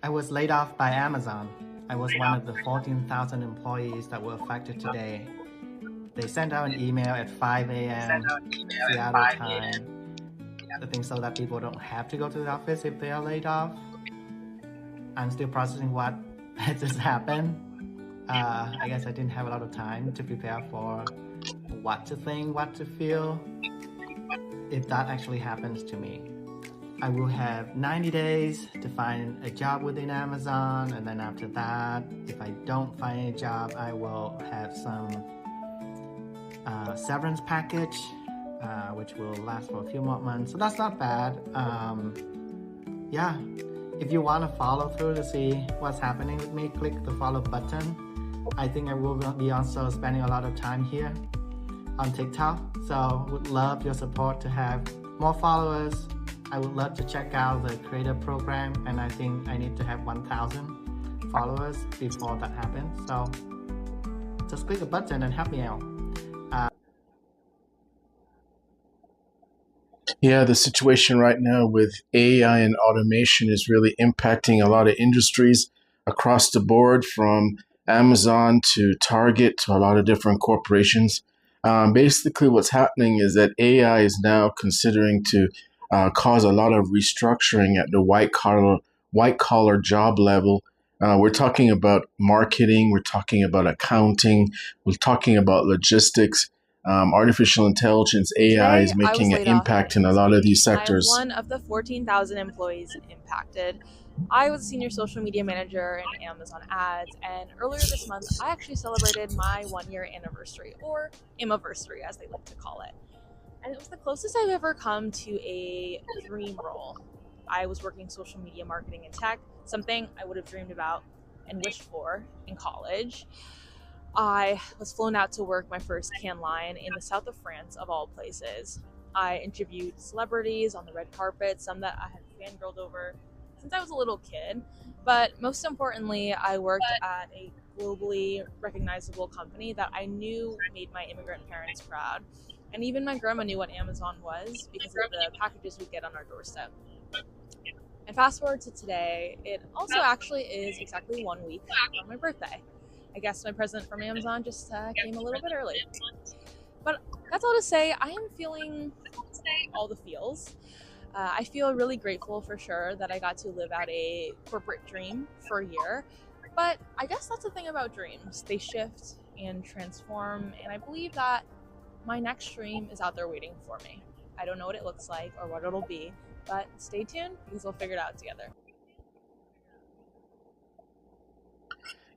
I was laid off by Amazon. I was one of the 14,000 employees that were affected today. They sent out an email at 5 a.m. Seattle time. I think so that people don't have to go to the office if they are laid off. I'm still processing what just happened. I guess I didn't have a lot of time to prepare for what to think, what to feel if that actually happens to me. I will have 90 days to find a job within Amazon, and then after that, if I don't find a job, I will have some severance package, which will last for a few more months. So that's not bad. Yeah, if you want to follow through to see what's happening with me, click the follow button. I think I will be also spending a lot of time here on TikTok, so would love your support to have more followers. I would love to check out the creator program, and I think I need to have 1,000 followers before that happens. So just click a button and help me out. Yeah, the situation right now with AI and automation is really impacting a lot of industries across the board, from Amazon to Target to a lot of different corporations. Basically, what's happening is that AI is now considering to cause a lot of restructuring at the white collar job level. We're talking about marketing, we're talking about accounting, we're talking about logistics. Artificial intelligence, AI, is making an impact in a lot of these sectors. I'm one of the 14,000 employees impacted. I was a senior social media manager in Amazon ads, and earlier this month, I actually celebrated my 1-year anniversary, or Imiversary as they like to call it. And it was the closest I've ever come to a dream role. I was working social media marketing and tech, something I would have dreamed about and wished for in college. I was flown out to work my first Cannes line in the south of France, of all places. I interviewed celebrities on the red carpet, some that I had fangirled over since I was a little kid. But most importantly, I worked at a globally recognizable company that I knew made my immigrant parents proud. And even my grandma knew what Amazon was because of the packages we get on our doorstep. And fast forward to today, it also actually is exactly 1 week on my birthday. I guess my present from Amazon just came a little bit early. But that's all to say, I am feeling all the feels. I feel really grateful for sure that I got to live out a corporate dream for a year. But I guess that's the thing about dreams. They shift and transform, and I believe that my next dream is out there waiting for me. I don't know what it looks like or what it'll be, but stay tuned because we'll figure it out together.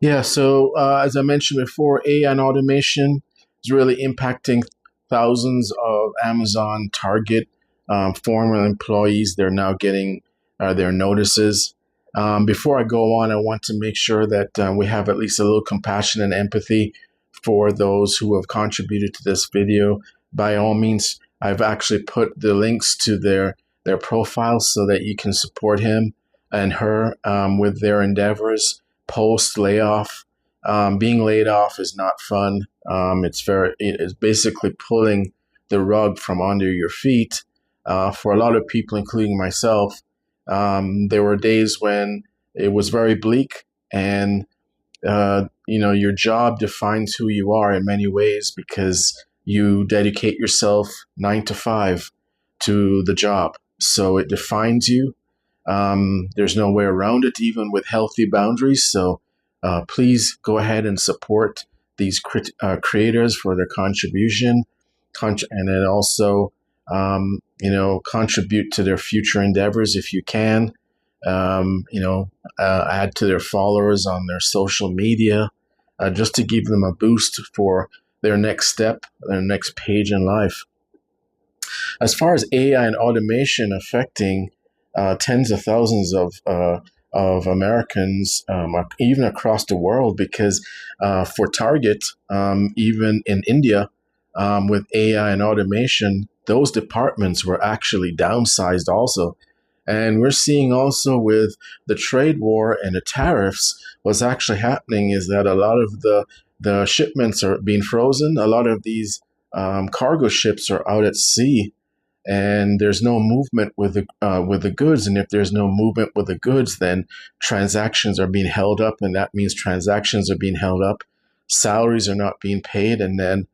Yeah, so as I mentioned before, AI and automation is really impacting thousands of Amazon, Target, former employees. They're now getting their notices. Before I go on, I want to make sure that we have at least a little compassion and empathy for those who have contributed to this video. By all means, I've actually put the links to their profiles so that you can support him and her with their endeavors post layoff. Being laid off is not fun. It's basically pulling the rug from under your feet. For a lot of people, including myself, there were days when it was very bleak, and your job defines who you are in many ways because you dedicate yourself 9 to 5 to the job. So it defines you. There's no way around it, even with healthy boundaries. So please go ahead and support these creators for their contribution, and then also contribute to their future endeavors if you can. Add to their followers on their social media, just to give them a boost for their next step, their next page in life. As far as AI and automation affecting tens of thousands of Americans, even across the world, because for Target, even in India, with AI and automation, those departments were actually downsized also. And we're seeing also with the trade war and the tariffs, what's actually happening is that a lot of the shipments are being frozen. A lot of these cargo ships are out at sea, and there's no movement with the goods. And if there's no movement with the goods, then transactions are being held up, and that means transactions are being held up, salaries are not being paid, and then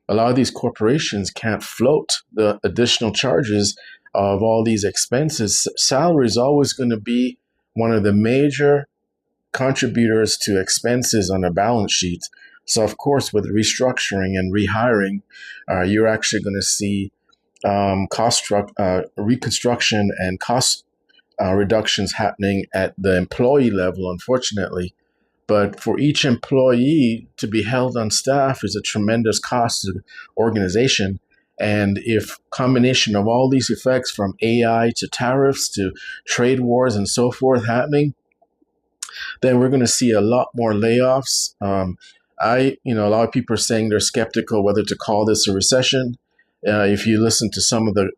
a lot of these corporations can't float the additional charges of all these expenses. Salary is always going to be one of the major contributors to expenses on a balance sheet. So, of course, with restructuring and rehiring, you're actually going to see reconstruction and cost reductions happening at the employee level, unfortunately. But for each employee to be held on staff is a tremendous cost to the organization. And if combination of all these effects, from AI to tariffs to trade wars and so forth happening, then we're going to see a lot more layoffs. A lot of people are saying they're skeptical whether to call this a recession. If you listen to some of the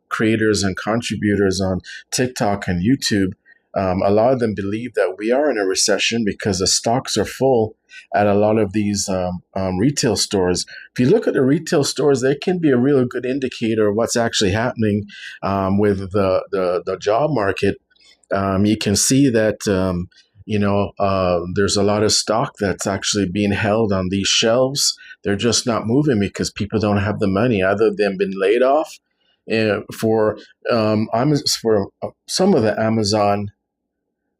creators and contributors on TikTok and YouTube, a lot of them believe that we are in a recession because the stocks are full at a lot of these retail stores. If you look at the retail stores, they can be a real good indicator of what's actually happening with the job market. You can see that there's a lot of stock that's actually being held on these shelves. They're just not moving because people don't have the money, either they've been laid off. For some of the Amazon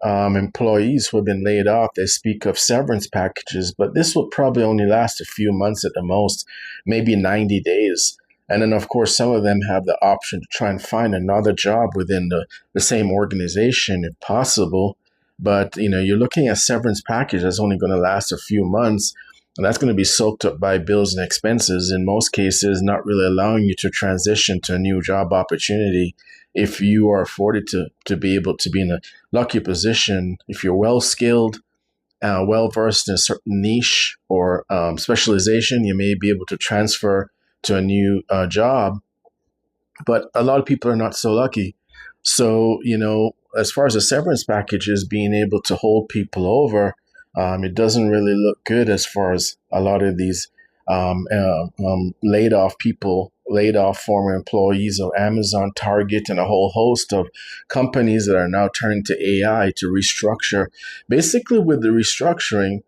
employees who have been laid off, they speak of severance packages, but this will probably only last a few months at the most, maybe 90 days. And then, of course, some of them have the option to try and find another job within the same organization if possible. But, you're looking at severance package that's only going to last a few months, and that's going to be soaked up by bills and expenses, in most cases, not really allowing you to transition to a new job opportunity if you are afforded to be able to be in a lucky position. If you're well-skilled, well-versed in a certain niche or specialization, you may be able to transfer to a new job. But a lot of people are not so lucky. So, as far as the severance packages being able to hold people over, it doesn't really look good as far as a lot of these laid off former employees of Amazon, Target, and a whole host of companies that are now turning to AI to restructure. Basically, with the restructuring,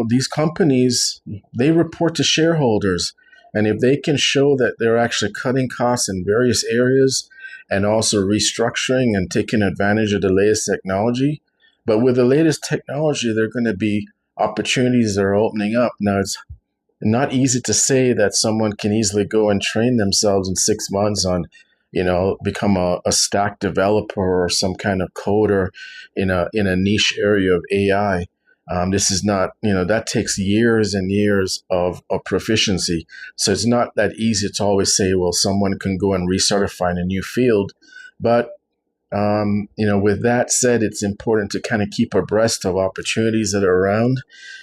these companies, they report to shareholders. And if they can show that they're actually cutting costs in various areas and also restructuring and taking advantage of the latest technology, but with the latest technology, there are going to be opportunities that are opening up. Now, it's not easy to say that someone can easily go and train themselves in 6 months on, become a stack developer or some kind of coder in a niche area of AI. This is not, that takes years and years of proficiency. So it's not that easy to always say, well, someone can go and recertify in a new field. But, with that said, it's important to kind of keep abreast of opportunities that are around.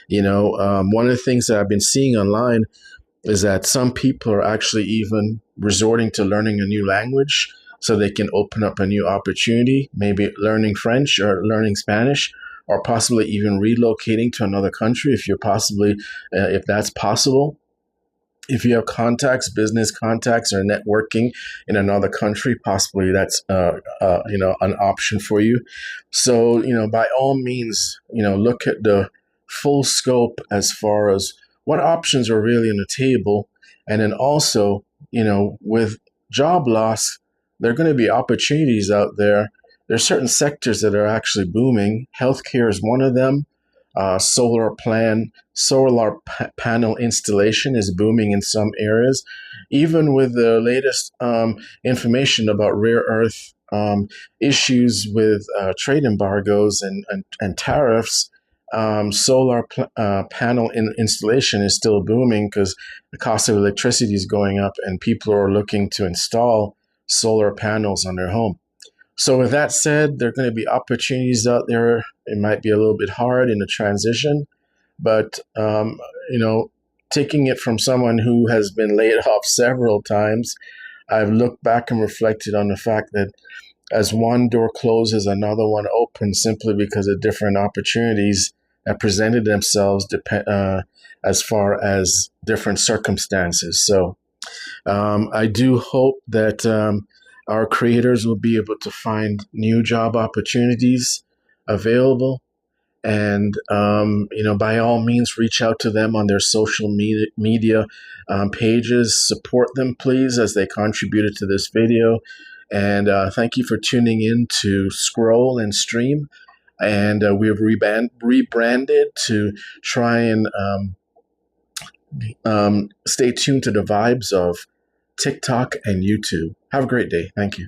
One of the things that I've been seeing online is that some people are actually even resorting to learning a new language so they can open up a new opportunity, maybe learning French or learning Spanish, or possibly even relocating to another country if that's possible. If you have contacts, business contacts, or networking in another country, possibly that's an option for you. So by all means, look at the full scope as far as what options are really on the table, and then also with job loss, there are going to be opportunities out there. There's certain sectors that are actually booming. Healthcare is one of them. Solar panel installation is booming in some areas. Even with the latest information about rare earth issues with trade embargoes and tariffs, solar panel installation is still booming because the cost of electricity is going up and people are looking to install solar panels on their home. So with that said, there are going to be opportunities out there. It might be a little bit hard in the transition, but, taking it from someone who has been laid off several times, I've looked back and reflected on the fact that as one door closes, another one opens simply because of different opportunities that presented themselves as far as different circumstances. So I do hope that our creators will be able to find new job opportunities available. And, by all means, reach out to them on their social media pages. Support them, please, as they contributed to this video. And thank you for tuning in to Scroll and Stream. And we have rebranded to try and stay tuned to the vibes of TikTok and YouTube. Have a great day. Thank you.